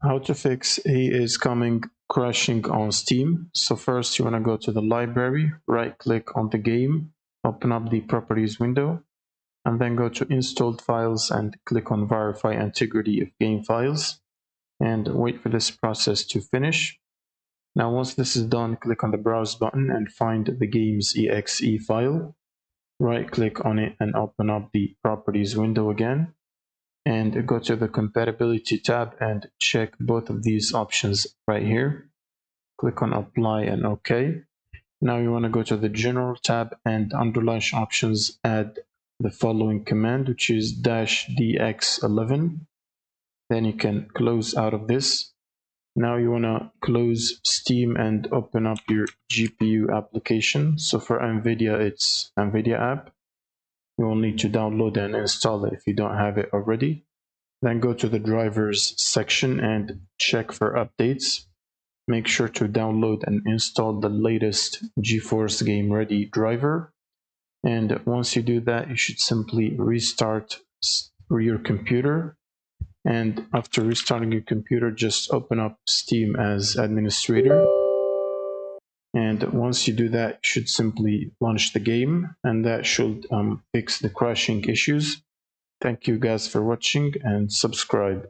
How to fix A is coming crashing on Steam. So first you want to go to the library, right click on the game, open up the properties window, and then go to installed files and click on verify integrity of game files and wait for this process to finish. Now once this is done, click on the browse button and find the game's exe file. Right click on it and open up the properties window again, and go to the compatibility tab and check both of these options right here. Click on apply and OK. Now you want to go to the general tab and under launch options add the following command, which is -dx11. Then you can close out of this. Now you want to close Steam and open up your GPU application. So for NVIDIA, it's NVIDIA app. You will need to download and install it if you don't have it already. Then go to the drivers section and check for updates. Make sure to download and install the latest GeForce Game Ready driver. And once you do that, you should simply restart your computer. And after restarting your computer, just open up Steam as administrator. And once you do that, you should simply launch the game, and that should fix the crashing issues. Thank you guys for watching, and subscribe.